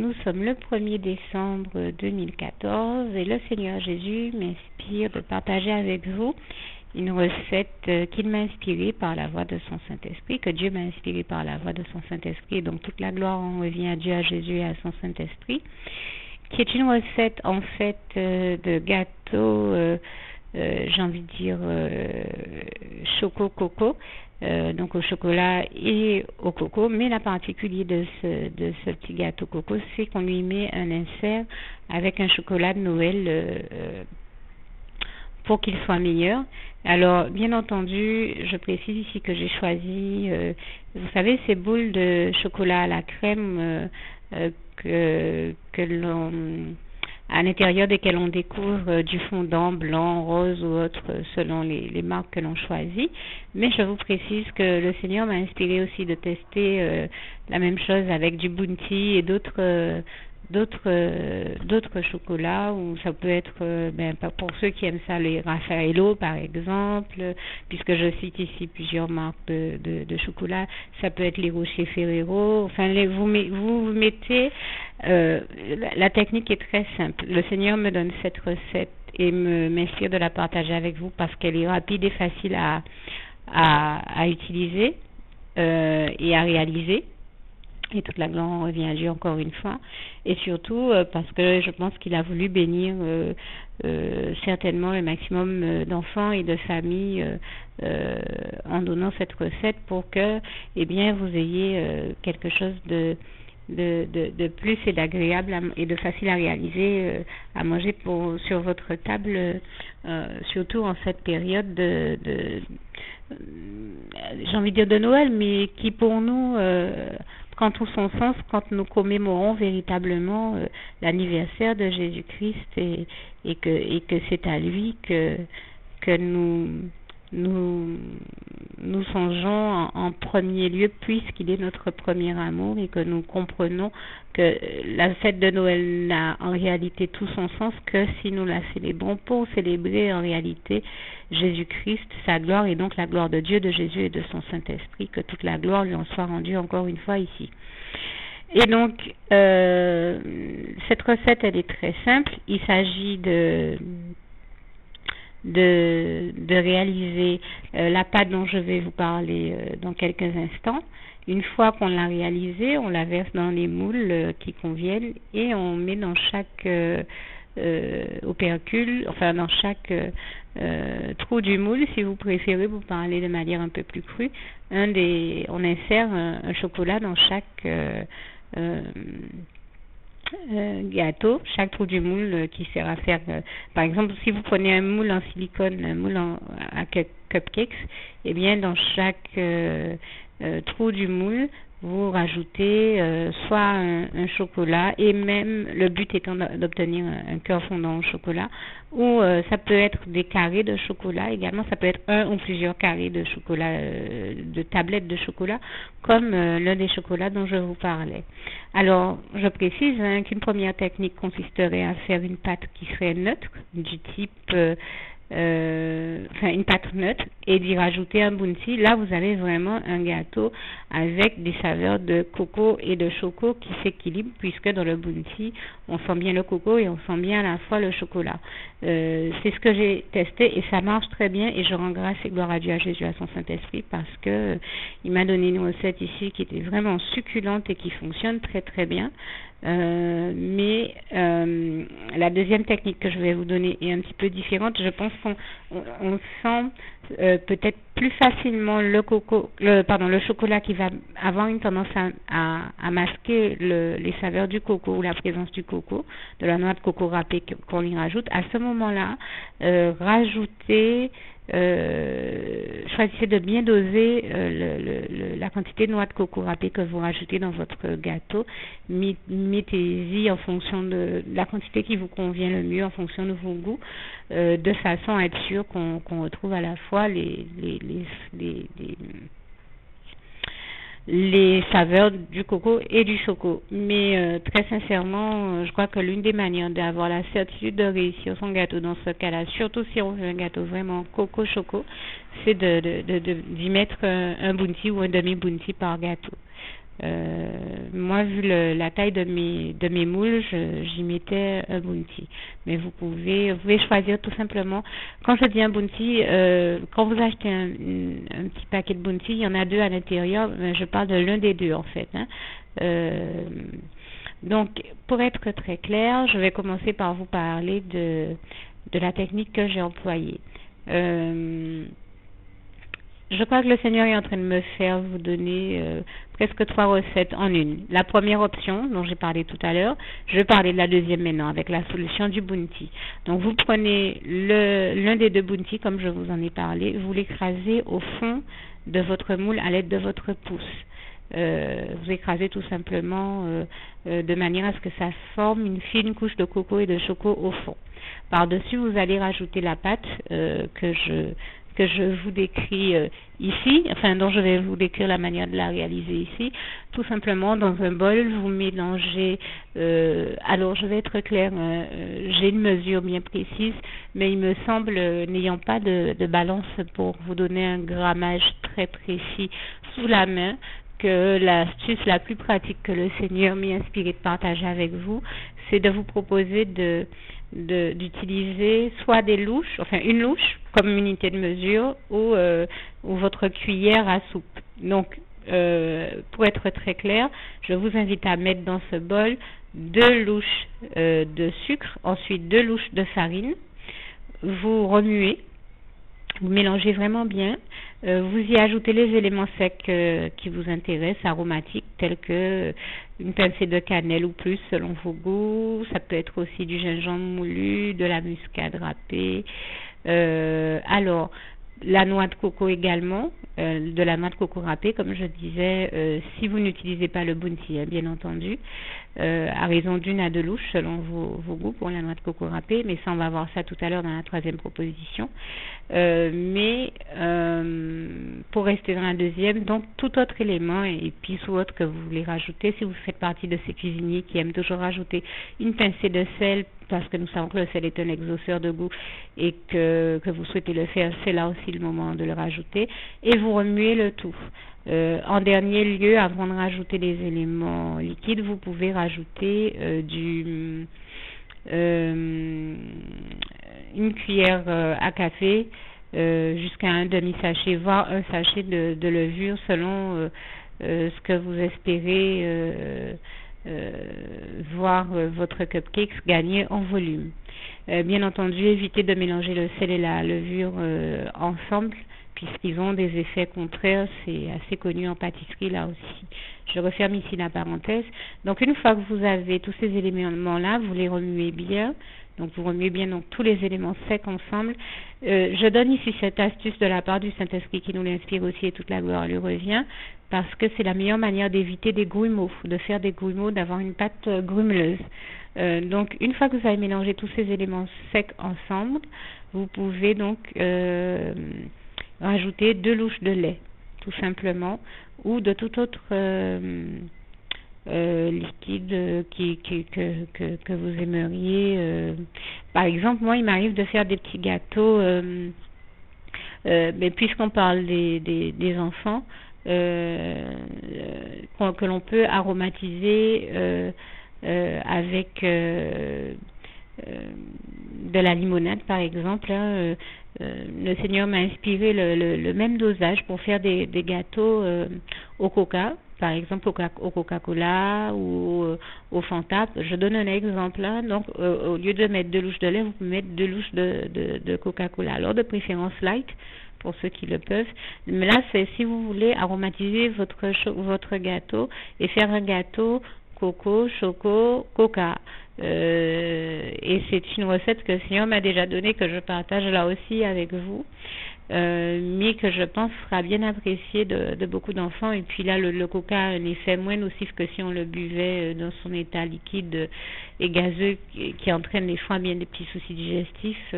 nous sommes le 1er décembre 2014 et le Seigneur Jésus m'inspire de partager avec vous une recette qu'il m'a inspirée par la voix de son Saint-Esprit, que Dieu m'a inspirée par la voix de son Saint-Esprit. Donc toute la gloire en revient à Dieu, à Jésus et à son Saint-Esprit, qui est une recette en fait de gâteau, j'ai envie de dire choco-coco, donc au chocolat et au coco, mais la particulier de ce petit gâteau coco, c'est qu'on lui met un insert avec un chocolat de Noël pour qu'il soit meilleur. Alors, bien entendu, je précise ici que j'ai choisi, vous savez, ces boules de chocolat à la crème que l'on, à l'intérieur desquelles on découvre du fondant blanc, rose ou autre, selon les marques que l'on choisit. Mais je vous précise que le Seigneur m'a inspiré aussi de tester la même chose avec du Bounty et d'autres chocolats, ou ça peut être pour ceux qui aiment ça, les Raffaello par exemple, puisque je cite ici plusieurs marques de chocolat. Ça peut être les Rocher Ferrero. Enfin, vous mettez la technique est très simple. Le Seigneur me donne cette recette et m'inspire de la partager avec vous parce qu'elle est rapide et facile à utiliser et à réaliser. Et toute la gloire revient à Dieu encore une fois. Et surtout parce que je pense qu'il a voulu bénir certainement le maximum d'enfants et de familles en donnant cette recette pour que vous ayez quelque chose de plus et d'agréable et de facile à réaliser à manger sur votre table, surtout en cette période j'ai envie de dire de Noël, mais qui pour nous prend tout son sens quand nous commémorons véritablement l'anniversaire de Jésus-Christ et que c'est à lui que nous songeons en premier lieu, puisqu'il est notre premier amour, et que nous comprenons que la fête de Noël n'a en réalité tout son sens que si nous la célébrons pour célébrer en réalité Jésus-Christ, sa gloire, et donc la gloire de Dieu, de Jésus et de son Saint-Esprit, que toute la gloire lui en soit rendue encore une fois ici. Et donc, cette recette, elle est très simple. Il s'agit de réaliser la pâte dont je vais vous parler dans quelques instants. Une fois qu'on l'a réalisée, on la verse dans les moules qui conviennent et on met dans chaque opercule, enfin dans chaque trou du moule, si vous préférez vous parler de manière un peu plus crue, on insère un chocolat dans chaque gâteau, chaque trou du moule qui sert à faire, par exemple, si vous prenez un moule en silicone, un moule à cupcakes, et bien dans chaque trou du moule, vous rajoutez soit un chocolat, et même le but étant d'obtenir un cœur fondant au chocolat, ou ça peut être des carrés de chocolat également, ça peut être un ou plusieurs carrés de chocolat, de tablettes de chocolat, comme l'un des chocolats dont je vous parlais. Alors, je précise qu'une première technique consisterait à faire une pâte qui serait neutre, du type une pâte neutre, et d'y rajouter un bounty. Là, vous avez vraiment un gâteau avec des saveurs de coco et de choco qui s'équilibrent, puisque dans le bounty, on sent bien le coco et on sent bien à la fois le chocolat. C'est ce que j'ai testé et ça marche très bien, et je rends grâce et gloire à Dieu, à Jésus, à son Saint-Esprit, parce que il m'a donné une recette ici qui était vraiment succulente et qui fonctionne très très bien. Mais la deuxième technique que je vais vous donner est un petit peu différente. Je pense qu'on sent peut-être plus facilement le chocolat qui va avoir une tendance à masquer les saveurs du coco ou la présence du coco, de la noix de coco râpée qu'on y rajoute. À ce moment-là, choisissez de bien doser la quantité de noix de coco râpée que vous rajoutez dans votre gâteau. Mettez-y en fonction de la quantité qui vous convient le mieux, en fonction de vos goûts, de façon à être sûr qu'on retrouve à la fois les saveurs du coco et du choco. Mais très sincèrement, je crois que l'une des manières d'avoir la certitude de réussir son gâteau dans ce cas-là, surtout si on veut un gâteau vraiment coco-choco, c'est d'y mettre un bounty ou un demi-bounty par gâteau. Moi, vu la taille de mes moules, j'y mettais un bounty. Mais vous pouvez choisir tout simplement. Quand je dis un bounty, quand vous achetez un petit paquet de bounty, il y en a 2 à l'intérieur. Mais je parle de l'un des 2 en fait. Hein. Donc, pour être très clair, je vais commencer par vous parler de la technique que j'ai employée. Je crois que le Seigneur est en train de me faire vous donner presque 3 recettes en une. La première option, dont j'ai parlé tout à l'heure, je vais parler de la deuxième maintenant, avec la solution du bounty. Donc, vous prenez l'un des 2 bounty, comme je vous en ai parlé, vous l'écrasez au fond de votre moule à l'aide de votre pouce. Vous écrasez tout simplement de manière à ce que ça forme une fine couche de coco et de choco au fond. Par-dessus, vous allez rajouter la pâte que je vous décris ici, enfin dont je vais vous décrire la manière de la réaliser ici. Tout simplement, dans un bol, vous mélangez, alors je vais être claire, j'ai une mesure bien précise, mais il me semble, n'ayant pas de balance pour vous donner un grammage très précis sous la main, que l'astuce la plus pratique que le Seigneur m'ait inspiré de partager avec vous, c'est de vous proposer d'utiliser soit des louches, enfin une louche comme unité de mesure ou votre cuillère à soupe. Donc, pour être très clair, je vous invite à mettre dans ce bol 2 louches de sucre, ensuite 2 louches de farine. Vous remuez. Vous mélangez vraiment bien. Vous y ajoutez les éléments secs qui vous intéressent, aromatiques, tels que une pincée de cannelle ou plus selon vos goûts. Ça peut être aussi du gingembre moulu, de la muscade râpée. Alors, la noix de coco également, de la noix de coco râpée, comme je disais, si vous n'utilisez pas le bounty, bien entendu, à raison d'1 à 2 louches selon vos goûts pour la noix de coco râpée, mais ça on va voir ça tout à l'heure dans la 3e proposition. Mais pour rester dans la 2e, donc tout autre élément et puis ou autre que vous voulez rajouter, si vous faites partie de ces cuisiniers qui aiment toujours rajouter une pincée de sel, parce que nous savons que le sel est un exhausteur de goût et que vous souhaitez le faire, c'est là aussi le moment de le rajouter, et vous remuez le tout. En dernier lieu, avant de rajouter les éléments liquides, vous pouvez rajouter une cuillère à café jusqu'à un demi-sachet, voire un sachet de levure selon ce que vous espérez voir votre cupcake gagner en volume. Bien entendu, évitez de mélanger le sel et la levure ensemble, puisqu'ils ont des effets contraires. C'est assez connu en pâtisserie là aussi. Je referme ici la parenthèse. Donc une fois que vous avez tous ces éléments là, vous les remuez bien. Donc vous remuez bien donc tous les éléments secs ensemble. Je donne ici cette astuce de la part du Saint-Esprit qui nous l'inspire aussi et toute la gloire lui revient, parce que c'est la meilleure manière d'éviter des grumeaux, de faire des grumeaux, d'avoir une pâte grumeleuse. Donc une fois que vous avez mélangé tous ces éléments secs ensemble, vous pouvez donc rajouter 2 louches de lait, tout simplement, ou de tout autre liquide que vous aimeriez. Par exemple, moi, il m'arrive de faire des petits gâteaux, mais puisqu'on parle des enfants, que l'on peut aromatiser avec de la limonade, par exemple. Le Seigneur m'a inspiré le même dosage pour faire des gâteaux au coca, par exemple au Coca-Cola ou au Fanta. Je donne un exemple là. Donc au lieu de mettre 2 louches de lait, vous pouvez mettre 2 louches de Coca-Cola. Alors de préférence light pour ceux qui le peuvent. Mais là, c'est si vous voulez aromatiser votre gâteau et faire un gâteau coco, choco, coca. Et c'est une recette que le Seigneur m'a déjà donnée, que je partage là aussi avec vous, mais que je pense sera bien appréciée de beaucoup d'enfants. Et puis là, le coca a un effet moins nocif que si on le buvait dans son état liquide et gazeux, qui entraîne des fois bien des petits soucis digestifs,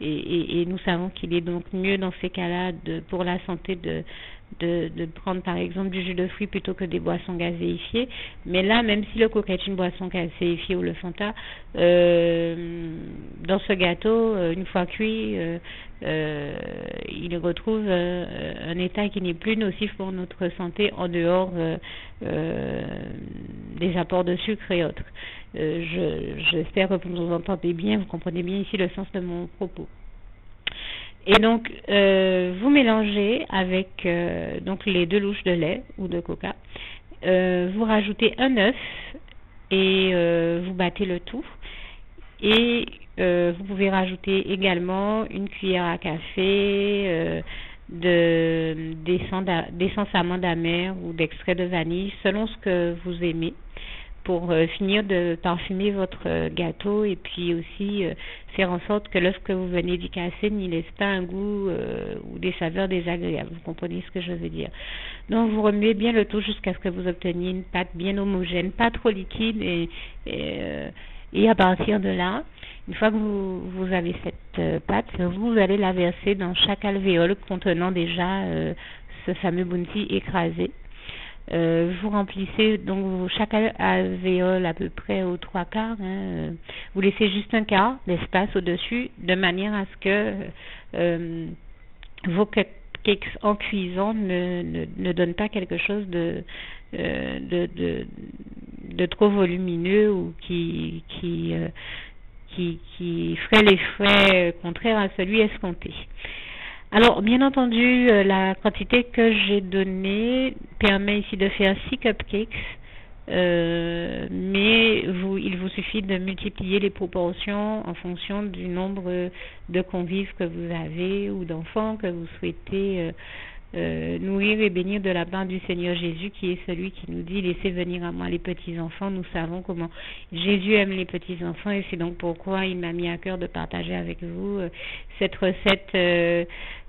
et nous savons qu'il est donc mieux dans ces cas-là pour la santé de prendre par exemple du jus de fruits plutôt que des boissons gazéifiées. Mais là, même si le coca est une boisson gazéifiée ou le Fanta, dans ce gâteau, une fois cuit, il retrouve un état qui n'est plus nocif pour notre santé en dehors des apports de sucre et autres. J'espère que vous entendez bien, vous comprenez bien ici le sens de mon propos. Et donc, vous mélangez avec donc les 2 louches de lait ou de coca. Vous rajoutez un œuf et vous battez le tout. Et vous pouvez rajouter également une cuillère à café d'essence amande amère ou d'extrait de vanille, selon ce que vous aimez, pour finir de parfumer votre gâteau et puis aussi faire en sorte que l'œuf que vous venez d'y casser n'y laisse pas un goût ou des saveurs désagréables. Vous comprenez ce que je veux dire. Donc vous remuez bien le tout jusqu'à ce que vous obteniez une pâte bien homogène, pas trop liquide et à partir de là, une fois que vous avez cette pâte, vous allez la verser dans chaque alvéole contenant déjà ce fameux bounty écrasé. Vous remplissez donc chaque alvéole à peu près aux 3/4. Vous laissez juste un quart d'espace au-dessus, de manière à ce que vos cupcakes en cuisant ne donnent pas quelque chose de trop volumineux ou qui ferait l'effet contraire à celui escompté. Alors, bien entendu, la quantité que j'ai donnée permet ici de faire 6 cupcakes, mais il vous suffit de multiplier les proportions en fonction du nombre de convives que vous avez ou d'enfants que vous souhaitez nourrir et bénir de la part du Seigneur Jésus, qui est celui qui nous dit « Laissez venir à moi les petits-enfants ». Nous savons comment Jésus aime les petits-enfants et c'est donc pourquoi il m'a mis à cœur de partager avec vous cette recette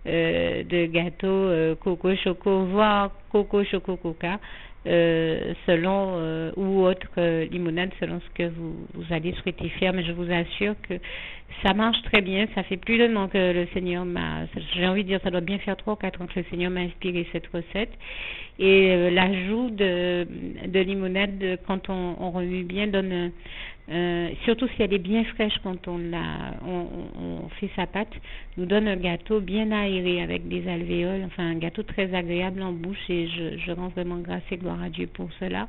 de gâteau coco choco, voire coco choco coca, selon ou autre limonade selon ce que vous allez souhaiter faire. Mais je vous assure que ça marche très bien. Ça fait plus d'un an que le Seigneur j'ai envie de dire, ça doit bien faire 3 ou 4 ans que le Seigneur m'a inspiré cette recette. Et l'ajout de limonade quand on remue bien donne surtout si elle est bien fraîche quand on fait sa pâte, nous donne un gâteau bien aéré avec des alvéoles, enfin un gâteau très agréable en bouche et je rends vraiment grâce et gloire à Dieu pour cela.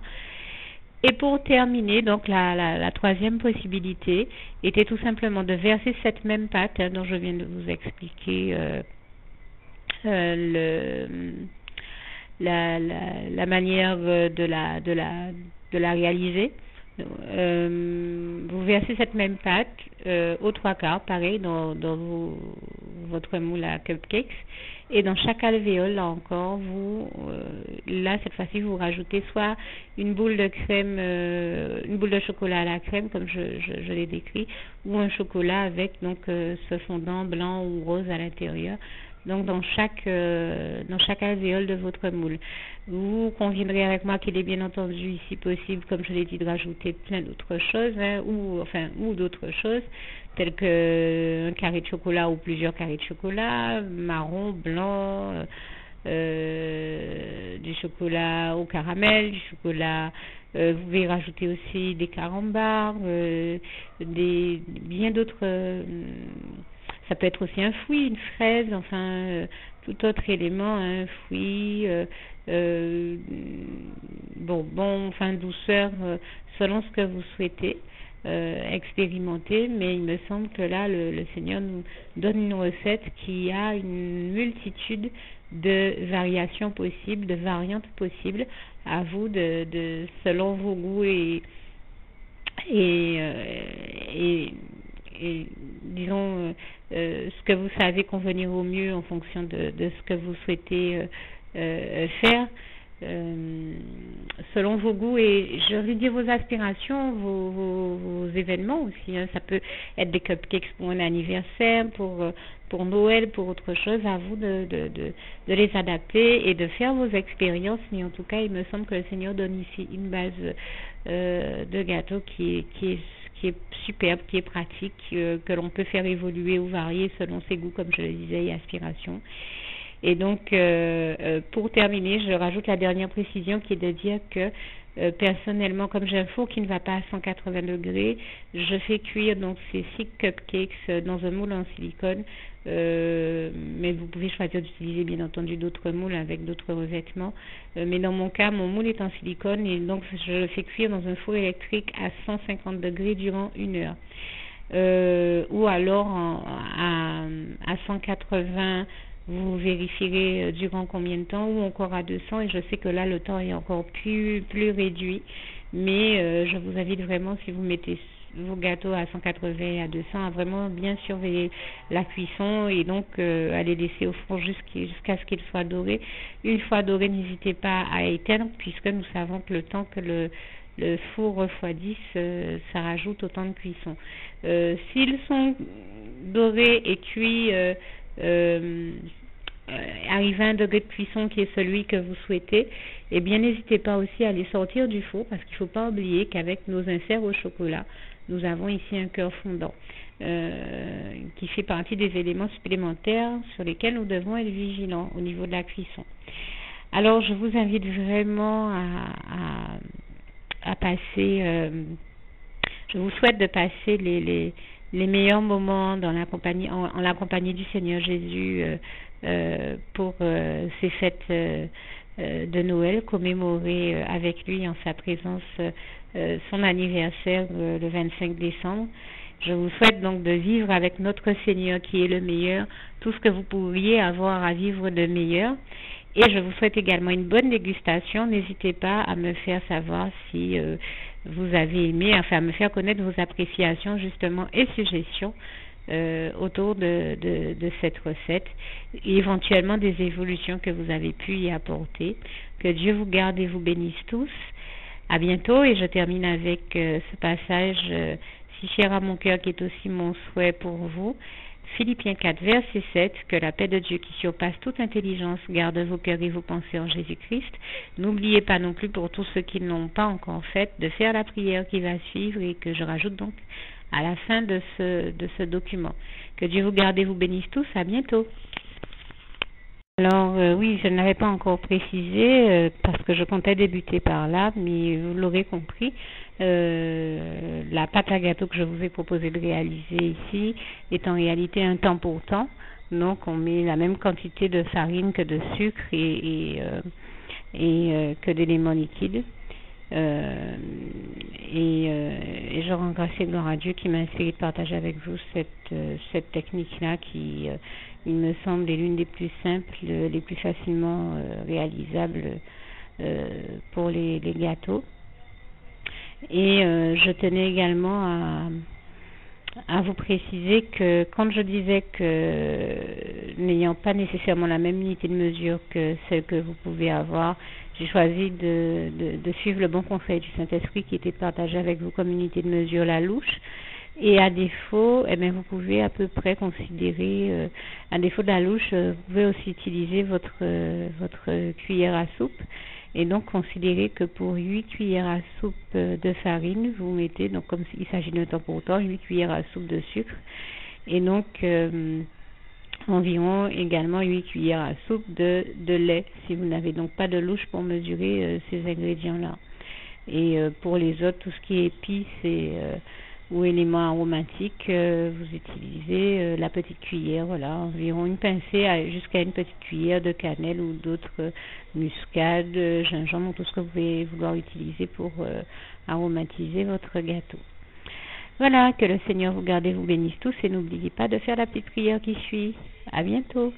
Et pour terminer, donc la troisième possibilité était tout simplement de verser cette même pâte dont je viens de vous expliquer la manière de la réaliser. Vous versez cette même pâte aux 3/4, pareil, dans votre moule à cupcakes, et dans chaque alvéole, là encore, cette fois-ci, vous rajoutez soit une boule de crème, une boule de chocolat à la crème, comme je l'ai décrit, ou un chocolat avec donc ce fondant blanc ou rose à l'intérieur. Donc dans chaque alvéole de votre moule. Vous conviendrez avec moi qu'il est bien entendu ici possible, comme je l'ai dit, de rajouter plein d'autres choses, ou d'autres choses, telles que un carré de chocolat ou plusieurs carrés de chocolat, marron, blanc, du chocolat au caramel, du chocolat. Vous pouvez rajouter aussi des carambars, bien d'autres. Ça peut être aussi un fruit, une fraise, enfin tout autre élément, un fruit, bonbon, enfin douceur, selon ce que vous souhaitez expérimenter. Mais il me semble que là, le Seigneur nous donne une recette qui a une multitude de variations possibles, de variantes possibles, à vous de selon vos goûts et disons ce que vous savez convenir au mieux en fonction de ce que vous souhaitez faire selon vos goûts et je vais dire vos aspirations, vos événements aussi. Ça peut être des cupcakes pour un anniversaire, pour Noël, pour autre chose. À vous de les adapter et de faire vos expériences. Mais en tout cas, il me semble que le Seigneur donne ici une base de gâteau qui est superbe, qui est pratique, que l'on peut faire évoluer ou varier selon ses goûts, comme je le disais, et aspirations. Et donc, pour terminer, je rajoute la dernière précision qui est de dire que personnellement, comme j'ai un four qui ne va pas à 180 degrés, je fais cuire donc ces 6 cupcakes dans un moule en silicone. Mais vous pouvez choisir d'utiliser bien entendu d'autres moules avec d'autres revêtements. Mais dans mon cas, mon moule est en silicone et donc je le fais cuire dans un four électrique à 150 degrés durant 1 heure. Ou alors à 180, vous vérifierez durant combien de temps, ou encore à 200, et je sais que là le temps est encore plus réduit, mais je vous invite vraiment, si vous mettez vos gâteaux à 180 et à 200, à vraiment bien surveiller la cuisson et donc à les laisser au four jusqu'à ce qu'ils soient dorés. Une fois dorés, n'hésitez pas à éteindre, puisque nous savons que le temps que le four refroidisse, ça rajoute au temps de cuisson. S'ils sont dorés et cuits arrivé à un degré de cuisson qui est celui que vous souhaitez, eh bien n'hésitez pas aussi à les sortir du four, parce qu'il ne faut pas oublier qu'avec nos inserts au chocolat, nous avons ici un cœur fondant qui fait partie des éléments supplémentaires sur lesquels nous devons être vigilants au niveau de la cuisson. Alors je vous invite vraiment à passer, je vous souhaite de passer les meilleurs moments dans la compagnie, en la compagnie du Seigneur Jésus pour ces fêtes de Noël, commémorer avec lui en sa présence son anniversaire le 25 décembre. Je vous souhaite donc de vivre avec notre Seigneur qui est le meilleur, tout ce que vous pourriez avoir à vivre de meilleur. Et je vous souhaite également une bonne dégustation. N'hésitez pas à me faire savoir si vous avez aimé, enfin à me faire connaître vos appréciations justement et suggestions autour de cette recette, et éventuellement des évolutions que vous avez pu y apporter. Que Dieu vous garde et vous bénisse tous. À bientôt, et je termine avec ce passage si cher à mon cœur qui est aussi mon souhait pour vous. Philippiens 4, verset 7, que la paix de Dieu qui surpasse toute intelligence garde vos cœurs et vos pensées en Jésus-Christ. N'oubliez pas non plus, pour tous ceux qui ne l'ont pas encore fait, de faire la prière qui va suivre et que je rajoute donc à la fin de ce document. Que Dieu vous garde et vous bénisse tous. À bientôt. Alors oui, je ne l'avais pas encore précisé parce que je comptais débuter par là, mais vous l'aurez compris, la pâte à gâteau que je vous ai proposé de réaliser ici est en réalité un temps pour temps. Donc on met la même quantité de farine que de sucre et que d'éléments liquides. Et je rends grâce et gloire à Dieu qui m'a inspiré de partager avec vous cette technique-là qui, il me semble, est l'une des plus simples, les plus facilement réalisables pour les gâteaux. Et je tenais également à vous préciser que quand je disais que n'ayant pas nécessairement la même unité de mesure que celle que vous pouvez avoir, j'ai choisi de suivre le bon conseil du Saint-Esprit qui était partagé avec vous comme unité de mesure la louche. Et à défaut, eh bien, vous pouvez à peu près considérer, à défaut de la louche, vous pouvez aussi utiliser votre cuillère à soupe. Et donc, considérez que pour 8 cuillères à soupe de farine, vous mettez, donc comme il s'agit d'un temps pour temps, 8 cuillères à soupe de sucre. Et donc, environ également 8 cuillères à soupe de lait, si vous n'avez donc pas de louche pour mesurer ces ingrédients-là. Et pour les autres, tout ce qui est épices ou éléments aromatiques, vous utilisez la petite cuillère, voilà, environ une pincée jusqu'à une petite cuillère de cannelle ou d'autres muscade, gingembre, tout ce que vous pouvez vouloir utiliser pour aromatiser votre gâteau. Voilà, que le Seigneur vous garde et vous bénisse tous, et n'oubliez pas de faire la petite prière qui suit. À bientôt.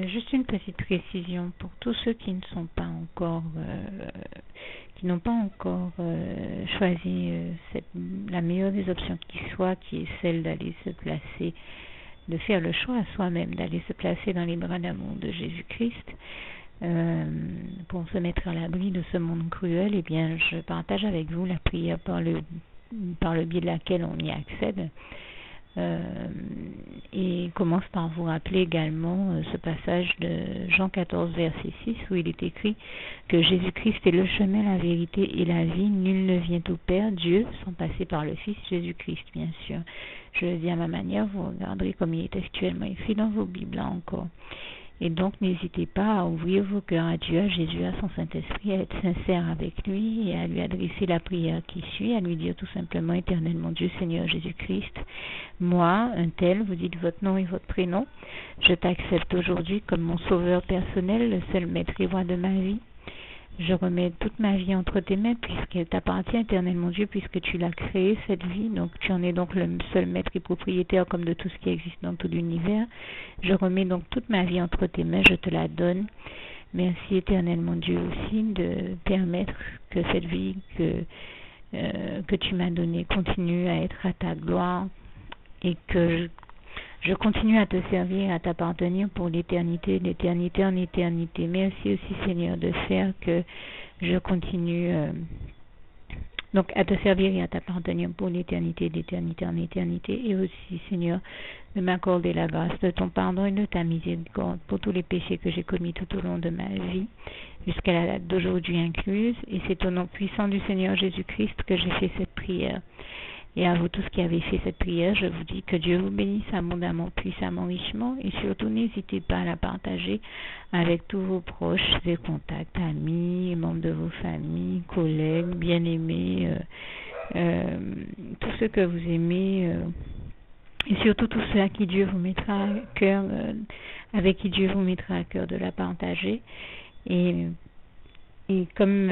Juste une petite précision pour tous ceux qui ne sont pas encore, qui n'ont pas encore choisi la meilleure des options qui soit, qui est celle d'aller se placer, de faire le choix à soi-même, d'aller se placer dans les bras d'amour de Jésus-Christ pour se mettre à l'abri de ce monde cruel. Eh bien, je partage avec vous la prière par le biais de laquelle on y accède. Et commence par vous rappeler également ce passage de Jean 14, verset 6, où il est écrit que Jésus-Christ est le chemin, la vérité et la vie. Nul ne vient au Père, Dieu, sans passer par le Fils Jésus-Christ, bien sûr. Je le dis à ma manière, vous regarderez comme il est actuellement écrit dans vos Bibles là encore. Et donc, n'hésitez pas à ouvrir vos cœurs à Dieu, à Jésus, à son Saint-Esprit, à être sincère avec lui et à lui adresser la prière qui suit, à lui dire tout simplement, Éternel mon Dieu, Seigneur Jésus-Christ, moi, un tel, vous dites votre nom et votre prénom, je t'accepte aujourd'hui comme mon sauveur personnel, le seul maître et roi de ma vie. Je remets toute ma vie entre tes mains puisqu'elle t'appartient, Éternel mon Dieu, puisque tu l'as créée, cette vie. Donc tu en es donc le seul maître et propriétaire comme de tout ce qui existe dans tout l'univers. Je remets donc toute ma vie entre tes mains, je te la donne. Merci, Éternel mon Dieu, aussi de permettre que cette vie que tu m'as donnée continue à être à ta gloire et que je continue à te servir, à t'appartenir pour l'éternité, d'éternité en éternité. Merci aussi, Seigneur, de faire que je continue donc à te servir et à t'appartenir pour l'éternité, d'éternité en éternité. Et aussi, Seigneur, de m'accorder la grâce de ton pardon et de ta miséricorde pour tous les péchés que j'ai commis tout au long de ma vie, jusqu'à la date d'aujourd'hui incluse. Et c'est au nom puissant du Seigneur Jésus-Christ que j'ai fait cette prière. Et à vous tous qui avez fait cette prière, je vous dis que Dieu vous bénisse abondamment, puissamment, richement. Et surtout, n'hésitez pas à la partager avec tous vos proches et contacts, amis, membres de vos familles, collègues, bien-aimés, tous ceux que vous aimez, et surtout tous ceux à qui Dieu vous mettra à cœur, avec qui Dieu vous mettra à cœur de la partager. Et comme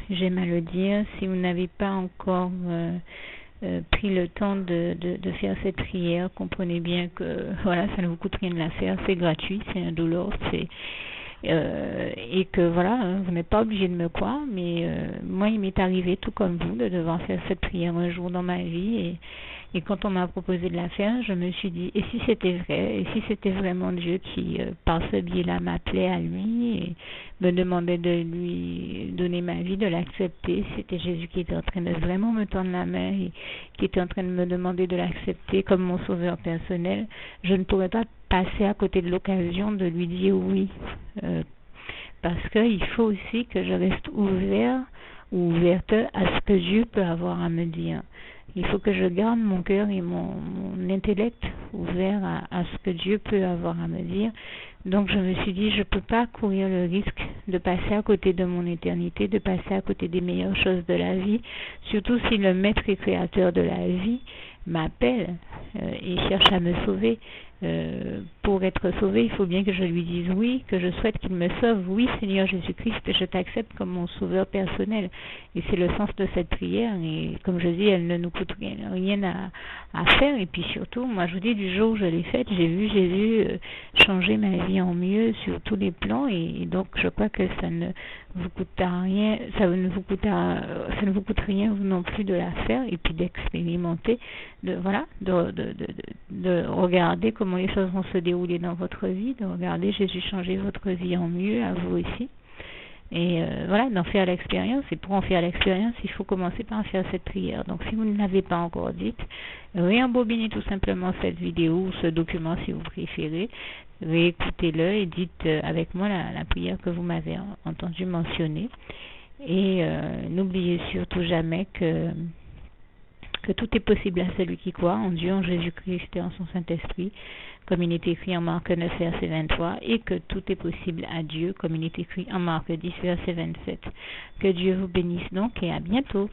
j'aime à le dire, si vous n'avez pas encore pris le temps de faire cette prière, comprenez bien que voilà, ça ne vous coûte rien de la faire, c'est gratuit, c'est indolore, et que voilà, vous n'êtes pas obligé de me croire, mais moi il m'est arrivé tout comme vous de devoir faire cette prière un jour dans ma vie, et quand on m'a proposé de la faire, je me suis dit, et si c'était vrai, et si c'était vraiment Dieu qui, par ce biais-là, m'appelait à lui et me demandait de lui donner ma vie, de l'accepter, c'était Jésus qui était en train de vraiment me tendre la main et qui était en train de me demander de l'accepter comme mon sauveur personnel, je ne pourrais pas passer à côté de l'occasion de lui dire oui, parce qu'il faut aussi que je reste ouvert ou ouverte à ce que Dieu peut avoir à me dire. Il faut que je garde mon cœur et mon intellect ouvert à ce que Dieu peut avoir à me dire. Donc je me suis dit, je ne peux pas courir le risque de passer à côté de mon éternité, de passer à côté des meilleures choses de la vie, surtout si le maître et créateur de la vie m'appelle et cherche à me sauver. Pour être sauvé, il faut bien que je lui dise oui, que je souhaite qu'il me sauve. Oui, Seigneur Jésus-Christ, je t'accepte comme mon sauveur personnel. Et c'est le sens de cette prière. Et comme je dis, elle ne nous coûte rien à faire. Et puis surtout, moi je vous dis, du jour où je l'ai faite, j'ai vu Jésus changer ma vie en mieux sur tous les plans. Et donc je crois que ça ne vous coûtera rien, ça ne vous coûte rien vous non plus de la faire et puis d'expérimenter, de regarder comment les choses vont se dérouler dans votre vie, de regarder Jésus changer votre vie en mieux, à vous aussi. Et voilà, d'en faire l'expérience. Et pour en faire l'expérience, il faut commencer par faire cette prière. Donc si vous ne l'avez pas encore dite, réembobinez tout simplement cette vidéo ou ce document si vous préférez. Réécoutez-le et dites avec moi la prière que vous m'avez entendu mentionner. Et n'oubliez surtout jamais que tout est possible à celui qui croit en Dieu, en Jésus-Christ et en son Saint-Esprit, comme il est écrit en Marc 9, verset 23, et que tout est possible à Dieu, comme il est écrit en Marc 10, verset 27. Que Dieu vous bénisse donc et à bientôt.